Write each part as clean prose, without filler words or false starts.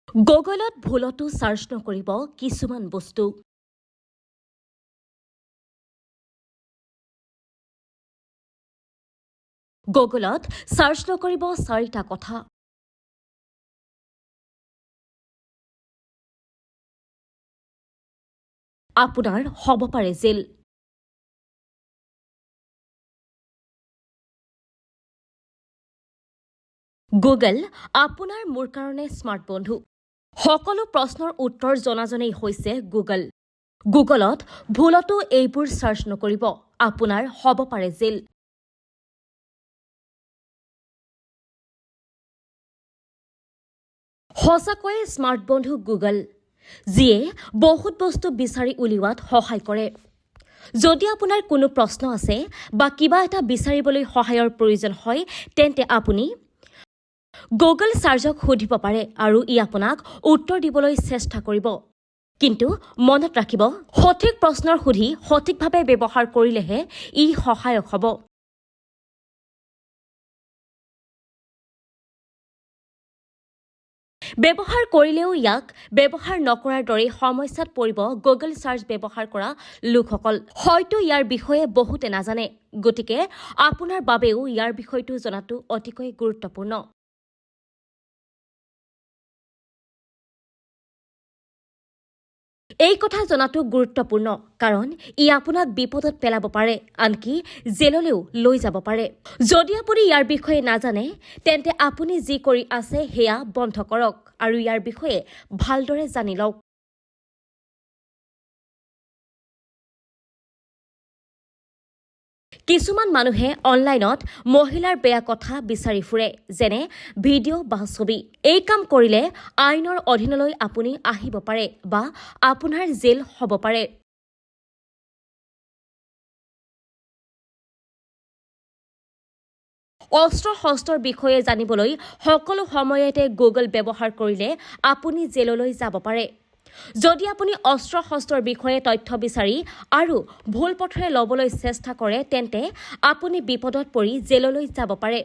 গুগলত ভুলতো সাৰ্চ নকৰিব কিছুমান বস্তু। গুগলত সাৰ্চ নকৰিব 4টা কথা। আপোনাৰ হ'ব পাৰে জেল। গুগল আপোনাৰ মোৰ কাৰণে স্মাৰ্ট বন্ধু। সকলো প্ৰশ্নৰ উত্তৰ জনাজনেই হৈছে গুগল। গুগলত ভুলতো এইবোৰ সাৰ্চ নকৰিব, আপোনাৰ হ'ব পাৰে জেল। সঁচাকৈয়ে স্মাৰ্ট বন্ধু গুগল, যিয়ে বহুত বস্তু বিচাৰি উলিওৱাত সহায় কৰে। যদি আপোনাৰ কোনো প্ৰশ্ন আছে বা কিবা এটা বিচাৰিবলৈ সহায়ৰ প্ৰয়োজন হয়, তেন্তে আপুনি গুগল সাৰ্চক সুধিব পাৰে আৰু ই আপোনাক উত্তৰ দিবলৈ চেষ্টা কৰিব। কিন্তু মনত ৰাখিব, সঠিক প্ৰশ্নৰ সুধি সঠিকভাৱে ব্যৱহাৰ কৰিলেহে ই সহায়ক হ'ব। ব্যৱহাৰ কৰিলেও ইয়াক ব্যৱহাৰ নকৰাৰ দৰে সমস্যাত পৰিব গুগল সাৰ্চ ব্যৱহাৰ কৰা লোকসকল। হয়তো ইয়াৰ বিষয়ে বহুতে নাজানে, গতিকে আপোনাৰ বাবেও ইয়াৰ বিষয়টো জনাটো অতিকৈ গুৰুত্বপূৰ্ণ। এই কথা জনাটো গুৰুত্বপূৰ্ণ কাৰণ ই আপোনাক বিপদত পেলাব পাৰে, আনকি জেললৈও লৈ যাব পাৰে। যদি আপুনি ইয়াৰ বিষয়ে নাজানে, তেন্তে আপুনি যি কৰি আছে সেয়া বন্ধ কৰক আৰু ইয়াৰ বিষয়ে ভালদৰে জানি লওক। কিছুমান মানুহে অনলাইনত মহিলাৰ বেয়া কথা বিচাৰি ফুৰে, যেনে ভিডিঅ' বা ছবি। এই কাম কৰিলে আইনৰ অধীনলৈ আপুনি আহিব পাৰে বা আপোনাৰ জেল হ'ব পাৰে। অস্ত্ৰ-শস্ত্ৰৰ বিষয়ে জানিবলৈ সকলো সময়তে গুগল ব্যৱহাৰ কৰিলে আপুনি জেললৈ যাব পাৰে। যদি আপুনি অস্ত্ৰ-শস্ত্ৰৰ বিষয়ে তথ্য বিচাৰি আৰু ভুল পথেৰে ল'বলৈ চেষ্টা কৰে, তেন্তে আপুনি বিপদত পৰি জেললৈ যাব পাৰে।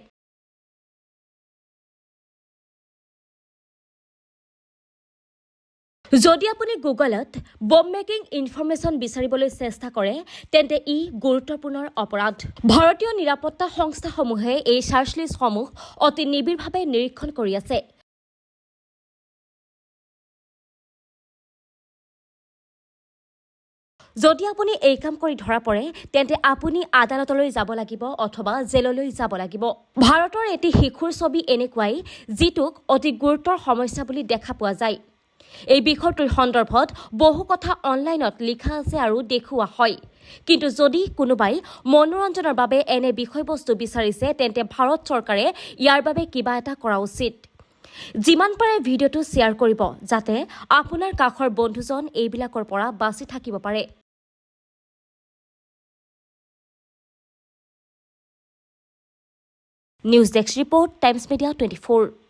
যদি আপুনি গুগলত বম মেকিং ইনফৰমেশ্যন বিচাৰিবলৈ চেষ্টা কৰে, তেন্তে ই গুৰুত্বপূৰ্ণ অপৰাধ। ভাৰতীয় নিৰাপত্তা সংস্থাসমূহে এই চাৰ্চ লিষ্টসমূহ অতি নিবিড়ভাৱে নিৰীক্ষণ কৰি আছে। যদি আপুনি এই কাম কৰি ধৰা পৰে, তেন্তে আপুনি আদালতলৈ যাব লাগিব অথবা জেললৈ যাব লাগিব। ভাৰতৰ এটি শিশুৰ ছবি এনেকুৱাই, যিটোক অতি গুৰুতৰ সমস্যা বুলি দেখা পোৱা যায়। এই বিষয়টোৰ সন্দৰ্ভত বহু কথা অনলাইনত লিখা আছে আৰু দেখুওৱা হয়। কিন্তু যদি কোনোবাই মনোৰঞ্জনৰ বাবে এনে বিষয়বস্তু বিচাৰিছে, তেন্তে ভাৰত চৰকাৰে ইয়াৰ বাবে কিবা এটা কৰা উচিত। যিমান পাৰে ভিডিঅ'টো শ্বেয়াৰ কৰিব, যাতে আপোনাৰ কাষৰ বন্ধুজন এইবিলাকৰ পৰা বাচি থাকিব পাৰে। News desk report, times media 24।